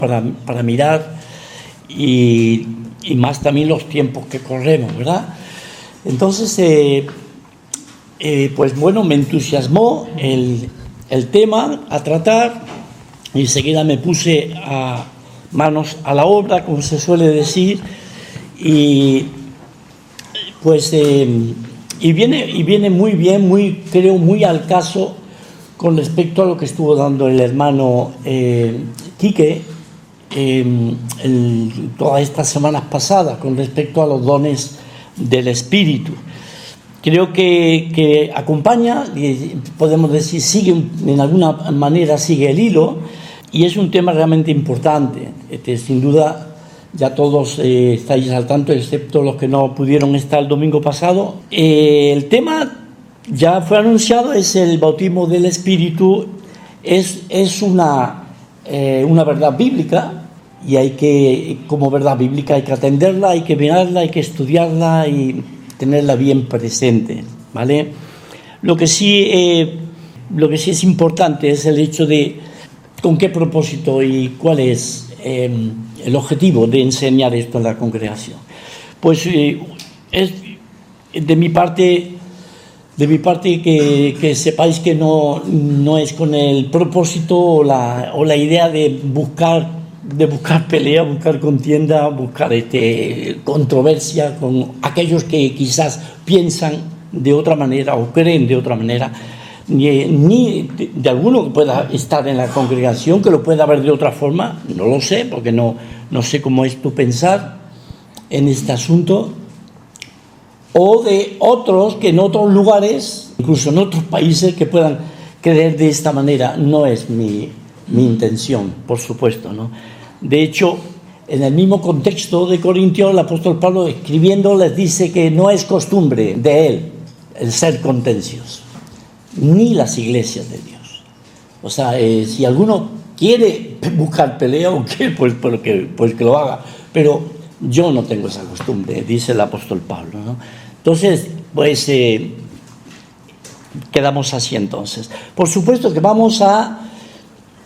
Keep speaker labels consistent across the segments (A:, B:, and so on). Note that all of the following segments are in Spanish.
A: para mirar y más también los tiempos que corremos, ¿verdad? Entonces, pues bueno, me entusiasmó el tema a tratar y enseguida me puse manos a la obra, como se suele decir, y pues y viene muy bien, creo muy al caso con respecto a lo que estuvo dando el hermano Quique todas estas semanas pasadas con respecto a los dones del Espíritu. Creo que acompaña, podemos decir, en alguna manera sigue el hilo, y es un tema realmente importante. Sin duda, ya todos estáis al tanto, excepto los que no pudieron estar el domingo pasado. El tema ya fue anunciado, es el bautismo del Espíritu. Es una verdad bíblica, y como verdad bíblica hay que atenderla, hay que mirarla, hay que estudiarla y tenerla bien presente, ¿vale? Lo que sí es importante es el hecho de con qué propósito y cuál es el objetivo de enseñar esto en la congregación. Pues es de mi parte que sepáis que no es con el propósito o la idea de buscar pelea, buscar contienda, buscar controversia con aquellos que quizás piensan de otra manera o creen de otra manera, ni de alguno que pueda estar en la congregación que lo pueda ver de otra forma, no lo sé, porque no sé cómo es tu pensar en este asunto, o de otros que en otros lugares, incluso en otros países, que puedan creer de esta manera. No es mi intención, por supuesto, ¿no? De hecho, en el mismo contexto de Corintios, el apóstol Pablo, escribiendo, les dice que no es costumbre de él el ser contencioso, ni las iglesias de Dios. O sea, si alguno quiere buscar pelea o qué, pues que lo haga, pero yo no tengo esa costumbre, dice el apóstol Pablo, ¿no? Entonces, pues quedamos así entonces. Por supuesto que vamos a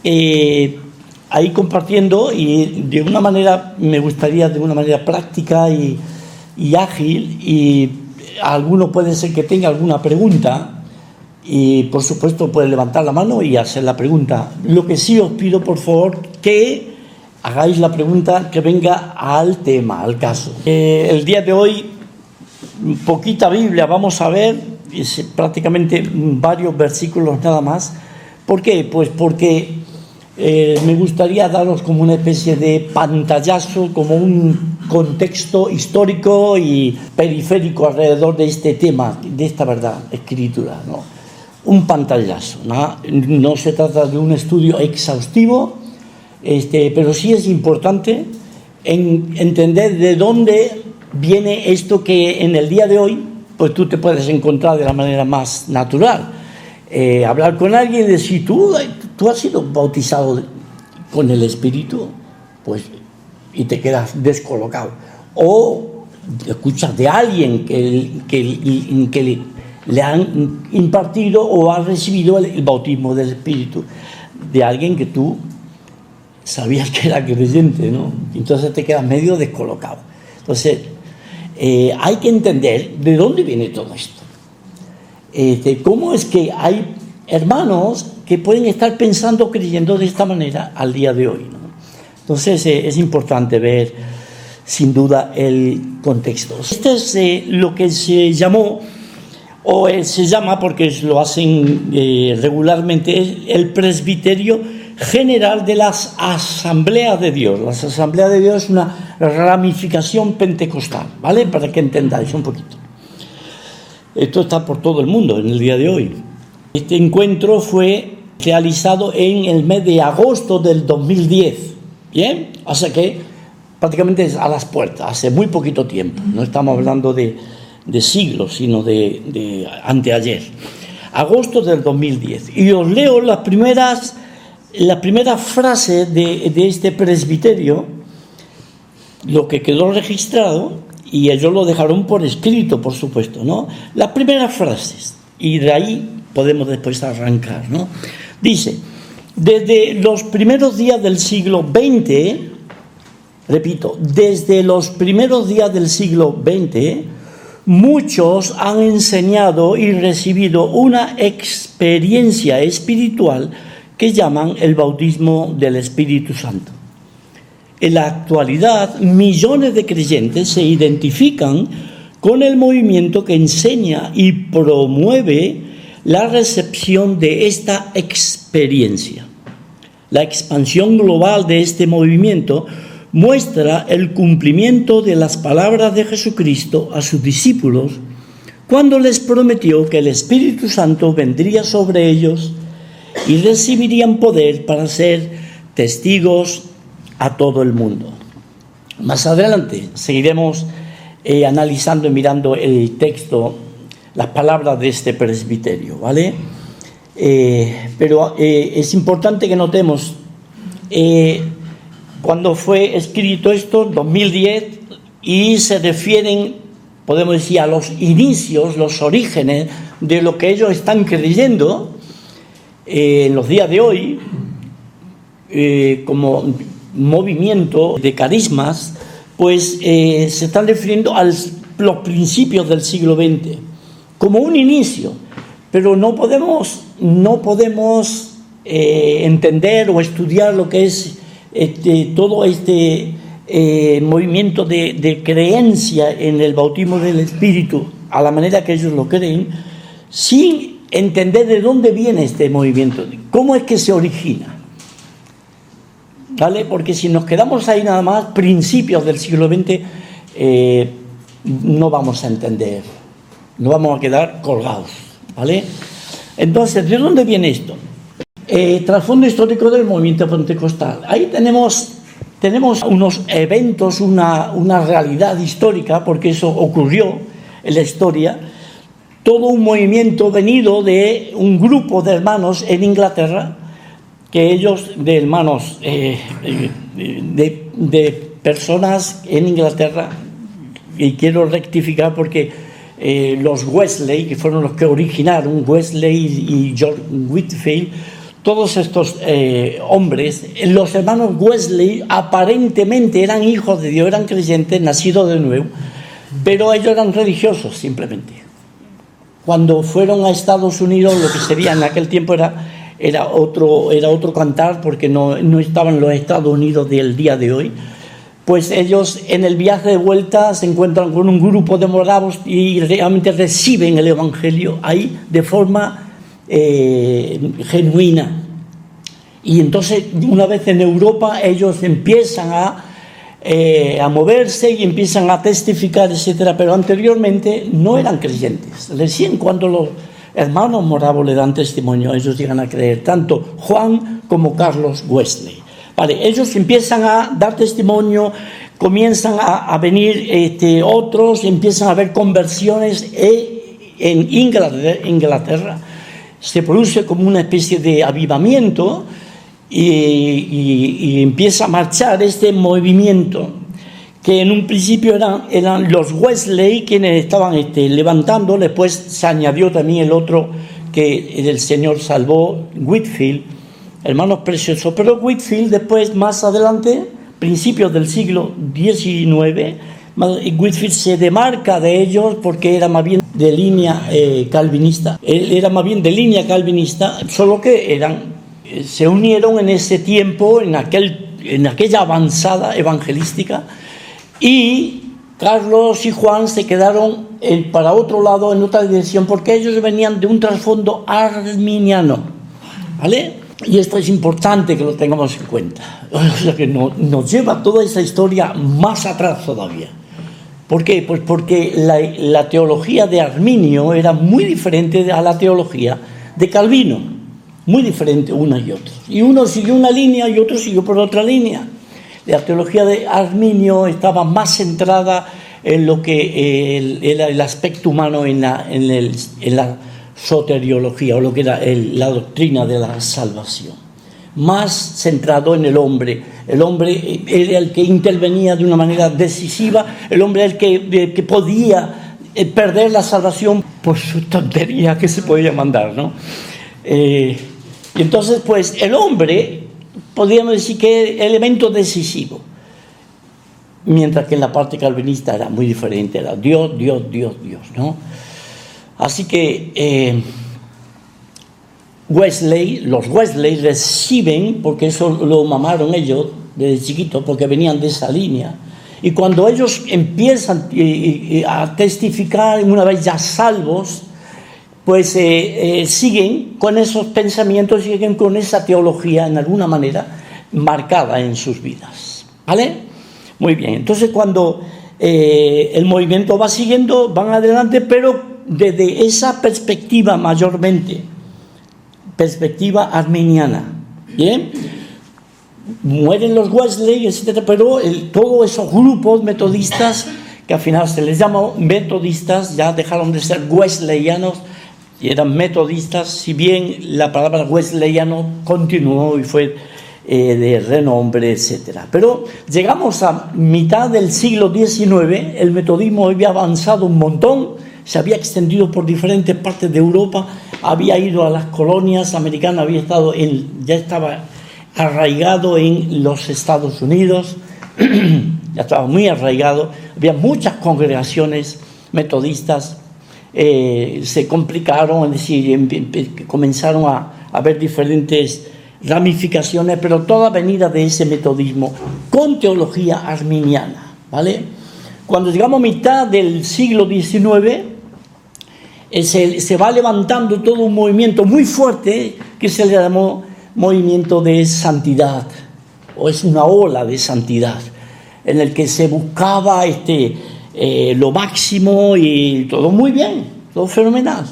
A: ir compartiendo, y de una manera, me gustaría de una manera práctica y ágil, y alguno puede ser que tenga alguna pregunta, y por supuesto puede levantar la mano y hacer la pregunta. Lo que sí os pido, por favor, que hagáis la pregunta que venga al tema, al caso. El día de hoy, poquita Biblia vamos a ver, prácticamente varios versículos nada más. ¿Por qué? Pues porque me gustaría daros como una especie de pantallazo, como un contexto histórico y periférico alrededor de este tema, de esta verdad, escritura, ¿no? Un pantallazo, ¿no? No se trata de un estudio exhaustivo, pero sí es importante entender de dónde viene esto que en el día de hoy pues tú te puedes encontrar de la manera más natural. Hablar con alguien y decir, ¿tú has sido bautizado con el Espíritu? Pues, y te quedas descolocado. O escuchas de alguien que le han impartido o ha recibido el bautismo del Espíritu, de alguien que tú sabías que era creyente, ¿no? Entonces te quedas medio descolocado. Entonces, hay que entender de dónde viene todo esto. ¿Cómo es que hay hermanos que pueden estar pensando, creyendo de esta manera al día de hoy, ¿no? Entonces es importante ver sin duda el contexto. Este es lo que se llamó, o se llama, porque lo hacen regularmente, el presbiterio general de las asambleas de Dios. Las asambleas de Dios es una ramificación pentecostal, ¿vale? Para que entendáis un poquito. Esto está por todo el mundo en el día de hoy. Este encuentro fue realizado en el mes de agosto del 2010. ¿Bien? O sea que prácticamente es a las puertas, hace muy poquito tiempo. No estamos hablando de siglos, sino de anteayer. Agosto del 2010. Y os leo las primeras frases de este presbiterio, lo que quedó registrado. Y ellos lo dejaron por escrito, por supuesto, ¿no? Las primeras frases, y de ahí podemos después arrancar, ¿no? Dice: Desde los primeros días del siglo XX, repito, desde los primeros días del siglo XX, muchos han enseñado y recibido una experiencia espiritual que llaman el bautismo del Espíritu Santo. En la actualidad, millones de creyentes se identifican con el movimiento que enseña y promueve la recepción de esta experiencia. La expansión global de este movimiento muestra el cumplimiento de las palabras de Jesucristo a sus discípulos cuando les prometió que el Espíritu Santo vendría sobre ellos y recibirían poder para ser testigos a todo el mundo. Más adelante seguiremos analizando y mirando el texto, las palabras de este presbiterio, ¿vale? Pero es importante que notemos cuando fue escrito esto, 2010, y se refieren, podemos decir, a los inicios, los orígenes de lo que ellos están creyendo en los días de hoy, como movimiento de carismas, pues se están refiriendo a los principios del siglo XX, como un inicio, pero no podemos entender o estudiar lo que es todo este movimiento de creencia en el bautismo del Espíritu a la manera que ellos lo creen, sin entender de dónde viene este movimiento, cómo es que se origina, ¿vale? Porque si nos quedamos ahí nada más, principios del siglo XX, no vamos a entender, no vamos a quedar colgados, ¿vale? Entonces, ¿de dónde viene esto? Trasfondo histórico del movimiento pentecostal. Ahí tenemos unos eventos, una realidad histórica, porque eso ocurrió en la historia. Todo un movimiento venido de un grupo de hermanos en Inglaterra, que ellos, de hermanos, de personas en Inglaterra, y quiero rectificar porque los Wesley, que fueron los que originaron, Wesley y George Whitefield, todos estos hombres, los hermanos Wesley aparentemente eran hijos de Dios, eran creyentes, nacidos de nuevo, pero ellos eran religiosos simplemente. Cuando fueron a Estados Unidos, lo que sería en aquel tiempo era otro cantar, porque no estaban los Estados Unidos del día de hoy. Pues ellos en el viaje de vuelta se encuentran con un grupo de moravos y realmente reciben el Evangelio ahí de forma genuina. Y entonces, una vez en Europa, ellos empiezan a moverse y empiezan a testificar, etcétera, pero anteriormente no eran creyentes. Recién cuando los hermanos moravos le dan testimonio, ellos llegan a creer, tanto Juan como Carlos Wesley. Vale, ellos empiezan a dar testimonio, comienzan a venir otros, empiezan a haber conversiones en Inglaterra. Se produce como una especie de avivamiento y empieza a marchar este movimiento que en un principio eran los Wesley quienes estaban levantando. Después se añadió también el otro que el Señor salvó, Whitefield, hermanos preciosos. Pero Whitefield después, más adelante, principios del siglo XIX, Whitefield se demarca de ellos porque era más bien de línea calvinista. Él era más bien de línea calvinista, solo que se unieron en ese tiempo, en aquella avanzada evangelística, y Carlos y Juan se quedaron para otro lado, en otra dirección, porque ellos venían de un trasfondo arminiano, ¿vale? Y esto es importante que lo tengamos en cuenta. O sea, que nos lleva toda esa historia más atrás todavía. ¿Por qué? Pues porque la teología de Arminio era muy diferente a la teología de Calvino, muy diferente una y otra. Y uno siguió una línea y otro siguió por otra línea. La teología de Arminio estaba más centrada en lo que era el aspecto humano, en la soteriología, o lo que era la doctrina de la salvación. Más centrado en el hombre. El hombre era el que intervenía de una manera decisiva, el hombre era el que podía perder la salvación por su tontería que se podía mandar, ¿no? Y entonces, pues, el hombre, podríamos decir que es elemento decisivo. Mientras que en la parte calvinista era muy diferente, era Dios, Dios, Dios, Dios, ¿no? Así que los Wesley reciben, porque eso lo mamaron ellos desde chiquitos, porque venían de esa línea, y cuando ellos empiezan a testificar, una vez ya salvos, pues siguen con esos pensamientos, siguen con esa teología en alguna manera marcada en sus vidas, ¿vale? Muy bien, entonces cuando el movimiento va siguiendo, van adelante, pero desde esa perspectiva mayormente, perspectiva arminiana, ¿bien? Mueren los Wesley, etc., pero todos esos grupos metodistas, que al final se les llamó metodistas, ya dejaron de ser wesleyanos y eran metodistas, si bien la palabra wesleyano continuó y fue de renombre, etc. Pero llegamos a mitad del siglo XIX, el metodismo había avanzado un montón, se había extendido por diferentes partes de Europa, había ido a las colonias americanas, ya estaba arraigado en los Estados Unidos, ya estaba muy arraigado, había muchas congregaciones metodistas, se complicaron, es decir, comenzaron a haber diferentes ramificaciones, pero toda venida de ese metodismo con teología arminiana, ¿vale? Cuando llegamos a mitad del siglo XIX, se va levantando todo un movimiento muy fuerte que se le llamó movimiento de santidad, o es una ola de santidad, en el que se buscaba lo máximo y todo muy bien, todo fenomenal,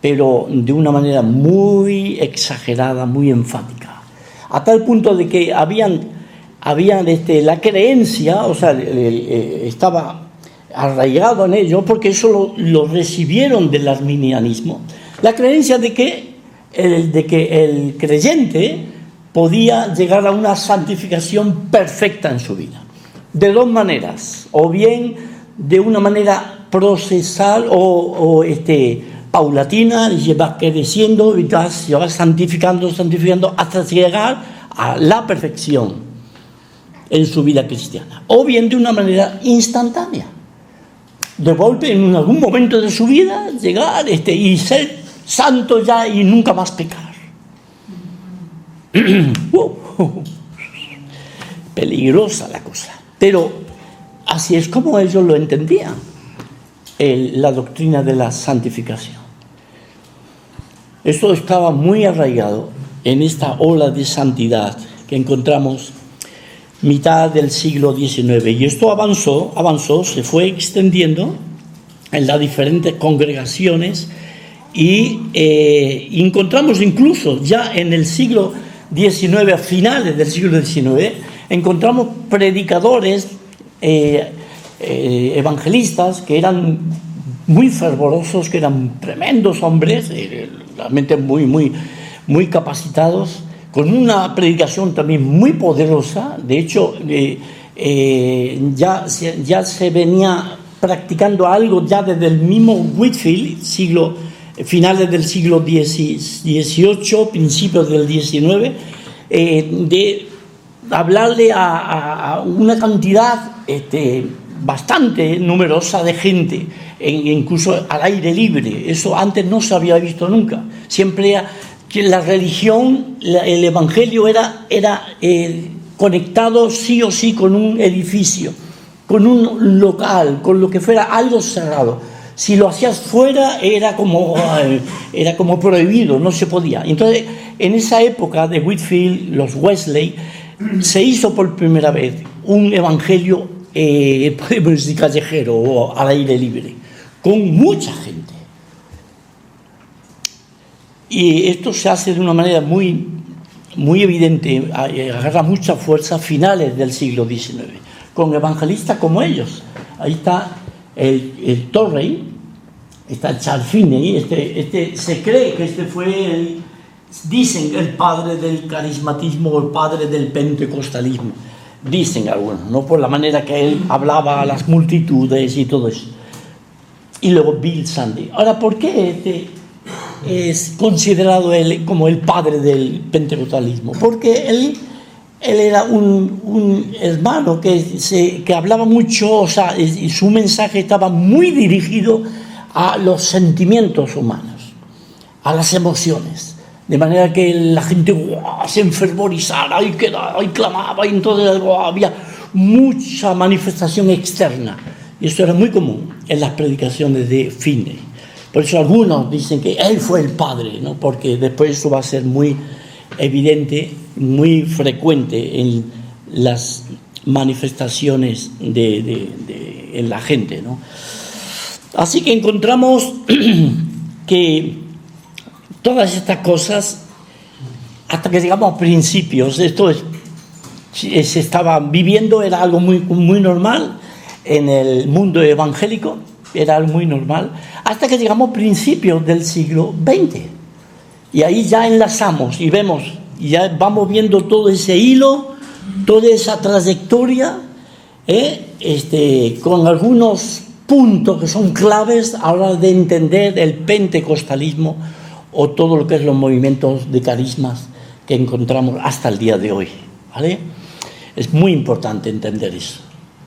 A: pero de una manera muy exagerada, muy enfática, a tal punto de que habían la creencia, o sea, estaba arraigado en ello, porque eso lo recibieron del arminianismo, la creencia de que el creyente podía llegar a una santificación perfecta en su vida, de dos maneras, o bien de una manera procesal o paulatina, y vas creciendo y se va santificando hasta llegar a la perfección en su vida cristiana, o bien de una manera instantánea, de golpe en algún momento de su vida llegar y ser santo ya y nunca más pecar. Peligrosa la cosa, pero así es como ellos lo entendían, la doctrina de la santificación. Esto estaba muy arraigado en esta ola de santidad que encontramos mitad del siglo XIX, y esto avanzó, se fue extendiendo en las diferentes congregaciones, y encontramos incluso ya en el siglo XIX, a finales del siglo XIX, encontramos predicadores evangelistas que eran muy fervorosos, que eran tremendos hombres, realmente muy capacitados, con una predicación también muy poderosa. De hecho, ya se venía practicando algo ya desde el mismo Whitefield, finales del siglo XVIII, principios del XIX, de hablarle a una cantidad bastante numerosa de gente, incluso al aire libre. Eso antes no se había visto nunca. Siempre que la religión, el evangelio era conectado sí o sí con un edificio, con un local, con lo que fuera algo cerrado. Si lo hacías fuera era como prohibido, no se podía. Entonces, en esa época de Whitefield, los Wesley, se hizo por primera vez un evangelio, podemos decir, callejero o al aire libre, con mucha gente. Y esto se hace de una manera muy evidente, agarra mucha fuerza a finales del siglo XIX, con evangelistas como ellos. Ahí está el Torrey, está el Charles Finney, se cree que fue dicen el padre del carismatismo o el padre del pentecostalismo, dicen algunos, no por la manera que él hablaba a las multitudes y todo eso. Y luego Bill Sandy. Ahora, ¿por qué es considerado él como el padre del pentecostalismo, porque él era un hermano que hablaba mucho, o sea, y su mensaje estaba muy dirigido a los sentimientos humanos, a las emociones, de manera que la gente se enfervorizara y clamaba, y entonces había mucha manifestación externa, y eso era muy común en las predicaciones de Finney. Por eso algunos dicen que él fue el padre, ¿no? Porque después eso va a ser muy evidente, muy frecuente en las manifestaciones en la gente, ¿no? Así que encontramos que todas estas cosas, hasta que llegamos a principios, esto se estaba viviendo, era algo muy, muy normal en el mundo evangélico, era algo muy normal, hasta que llegamos a principios del siglo XX. Y ahí ya enlazamos y vemos, ya vamos viendo todo ese hilo, toda esa trayectoria, con algunos puntos que son claves a la hora de entender el pentecostalismo o todo lo que es los movimientos de carismas que encontramos hasta el día de hoy, ¿vale? Es muy importante entender eso,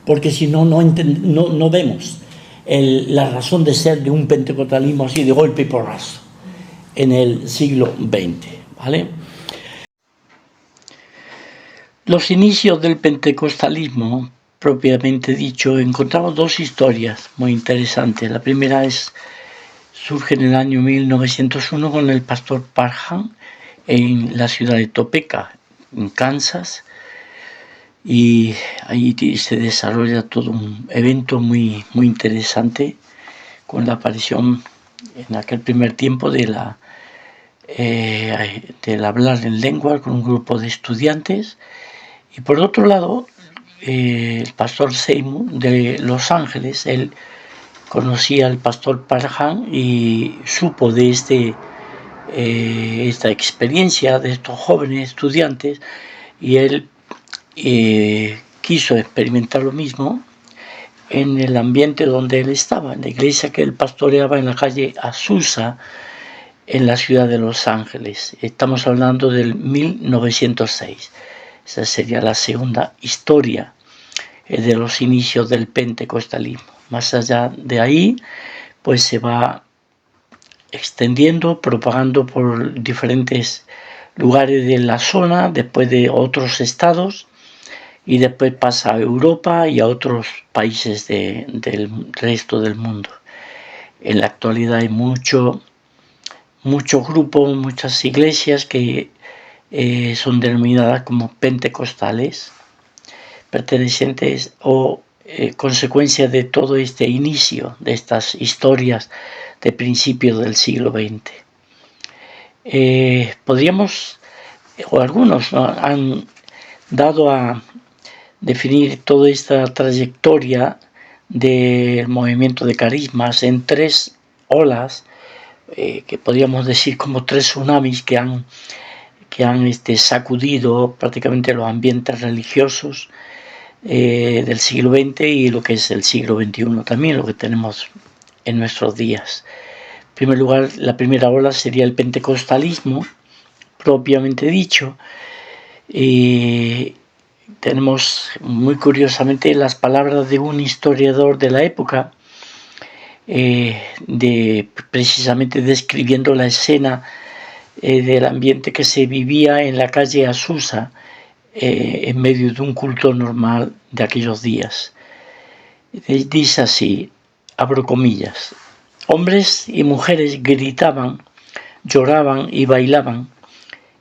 A: porque si no, no vemos la razón de ser de un pentecostalismo así de golpe y porrazo en el siglo XX, ¿vale? Los inicios del pentecostalismo, propiamente dicho, encontramos dos historias muy interesantes. La primera surge en el año 1901 con el pastor Parham en la ciudad de Topeka, en Kansas, y ahí se desarrolla todo un evento muy, muy interesante con la aparición en aquel primer tiempo del hablar en lengua con un grupo de estudiantes. Y por otro lado, el pastor Seymour de Los Ángeles, él conocía al pastor Parham y supo de esta experiencia de estos jóvenes estudiantes, y él quiso experimentar lo mismo en el ambiente donde él estaba, en la iglesia que él pastoreaba en la calle Azusa, en la ciudad de Los Ángeles. Estamos hablando del 1906. Esa sería la segunda historia de los inicios del pentecostalismo. Más allá de ahí, pues se va extendiendo, propagando por diferentes lugares de la zona, después de otros estados, y después pasa a Europa y a otros países del resto del mundo. En la actualidad hay muchos grupos, muchas iglesias que son denominadas como pentecostales, pertenecientes o consecuencia de todo este inicio de estas historias de principios del siglo XX. Podríamos, o algunos, ¿no?, han dado a definir toda esta trayectoria del movimiento de carismas en tres olas, que podríamos decir como tres tsunamis que han sacudido prácticamente los ambientes religiosos del siglo XX y lo que es el siglo XXI también, lo que tenemos en nuestros días. En primer lugar, la primera ola sería el pentecostalismo, propiamente dicho. Tenemos muy curiosamente las palabras de un historiador de la época, precisamente describiendo la escena del ambiente que se vivía en la calle Azusa, en medio de un culto normal de aquellos días. Dice así, abro comillas: hombres y mujeres gritaban, lloraban y bailaban,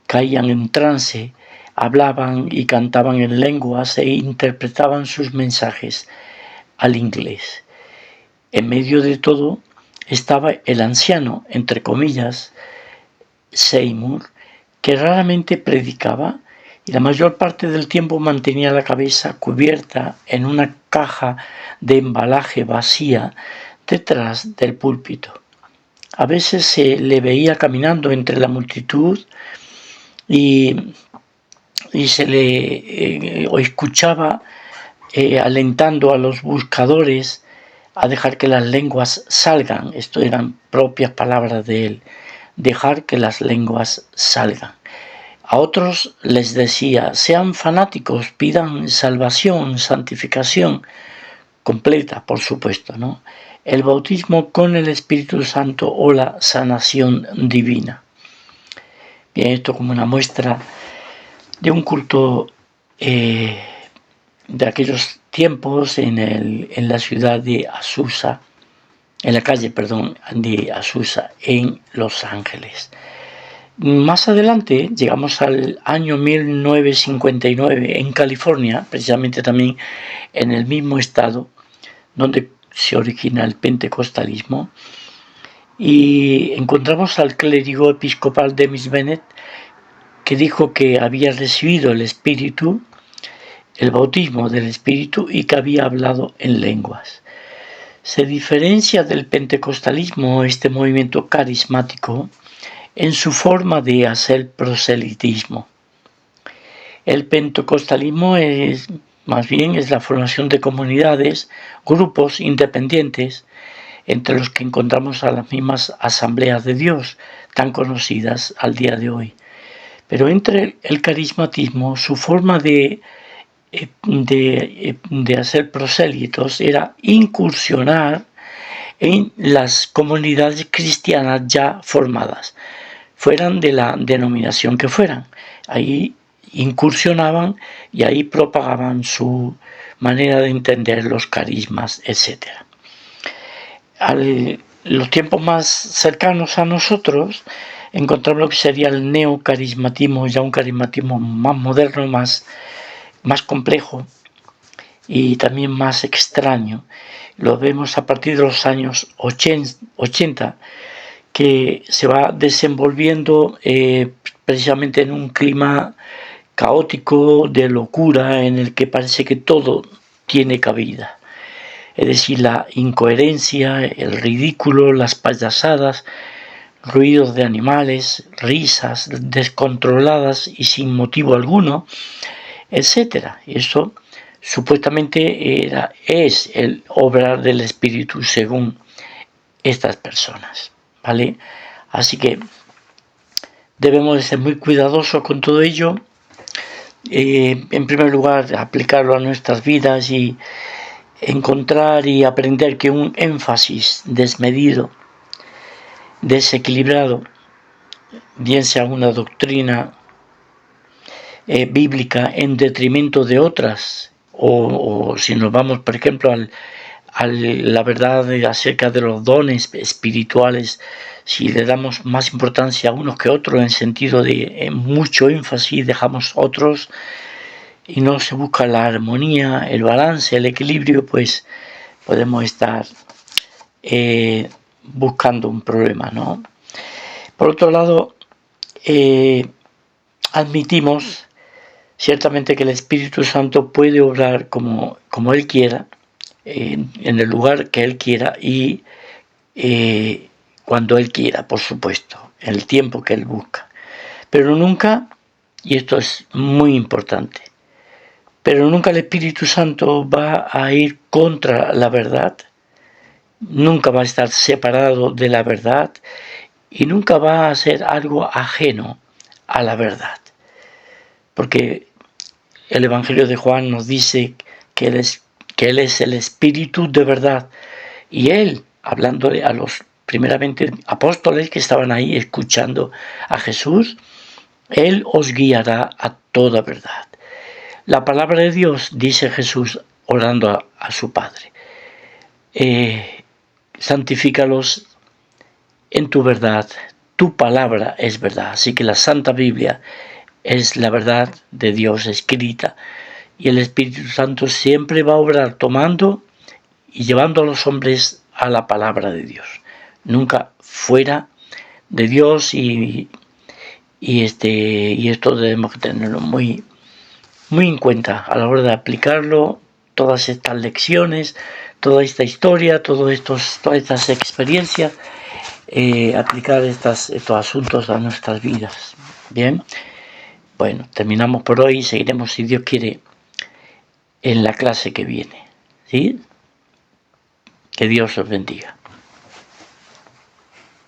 A: caían en trance, hablaban y cantaban en lenguas e interpretaban sus mensajes al inglés. En medio de todo estaba el anciano, entre comillas, Seymour, que raramente predicaba y la mayor parte del tiempo mantenía la cabeza cubierta en una caja de embalaje vacía detrás del púlpito. A veces se le veía caminando entre la multitud y se le escuchaba alentando a los buscadores a dejar que las lenguas salgan. Esto eran propias palabras de él. dejar que las lenguas salgan. A otros les decía, sean fanáticos, pidan salvación, santificación completa, por supuesto, ¿no? El bautismo con el Espíritu Santo o la sanación divina. Bien, esto como una muestra de un culto de aquellos tiempos en la ciudad de Azusa, en la calle, de Azusa, en Los Ángeles. Más adelante llegamos al año 1959 en California, precisamente también en el mismo estado donde se origina el pentecostalismo, y encontramos al clérigo episcopal Dennis Bennett, que dijo que había recibido el Espíritu, el bautismo del Espíritu, y que había hablado en lenguas. Se diferencia del pentecostalismo este movimiento carismático en su forma de hacer proselitismo. El pentecostalismo más bien es la formación de comunidades, grupos independientes, entre los que encontramos a las mismas asambleas de Dios, tan conocidas al día de hoy. Pero entre el carismatismo, su forma de hacer prosélitos era incursionar en las comunidades cristianas ya formadas, fueran de la denominación que fueran. Ahí incursionaban y ahí propagaban su manera de entender los carismas, etc. Los tiempos más cercanos a nosotros encontramos lo que sería el neocarismatismo, ya un carismatismo más moderno, más complejo y también más extraño. Lo vemos a partir de los años 80, que se va desenvolviendo precisamente en un clima caótico de locura en el que parece que todo tiene cabida. Es decir, la incoherencia, el ridículo, las payasadas, ruidos de animales, risas descontroladas y sin motivo alguno, etc. Eso supuestamente es el obrar del Espíritu según estas personas, ¿vale? Así que debemos de ser muy cuidadosos con todo ello. En primer lugar, aplicarlo a nuestras vidas y encontrar y aprender que un énfasis desmedido, desequilibrado, bien sea una doctrina bíblica en detrimento de otras, o si nos vamos, por ejemplo, a la verdad acerca de los dones espirituales, si le damos más importancia a unos que otros en sentido de mucho énfasis, dejamos otros y no se busca la armonía, el balance, el equilibrio, pues podemos estar buscando un problema, ¿no? Por otro lado, admitimos ciertamente que el Espíritu Santo puede obrar como Él quiera, en el lugar que Él quiera y cuando Él quiera, por supuesto, en el tiempo que Él busca. Pero nunca, y esto es muy importante, pero nunca el Espíritu Santo va a ir contra la verdad, nunca va a estar separado de la verdad y nunca va a hacer algo ajeno a la verdad. Porque el Evangelio de Juan nos dice que Él es el Espíritu de verdad. Y Él, hablándole a los primeramente apóstoles que estaban ahí escuchando a Jesús, Él os guiará a toda verdad. La palabra de Dios, dice Jesús orando a su Padre, santifícalos en tu verdad, tu palabra es verdad. Así que la Santa Biblia es la verdad de Dios escrita y el Espíritu Santo siempre va a obrar tomando y llevando a los hombres a la palabra de Dios, nunca fuera de Dios y esto debemos tenerlo muy en cuenta a la hora de aplicarlo, todas estas lecciones, toda esta historia, todas estas experiencias, aplicar estos asuntos a nuestras vidas. Bien. Bueno, terminamos por hoy y seguiremos, si Dios quiere, en la clase que viene. ¿Sí? Que Dios os bendiga.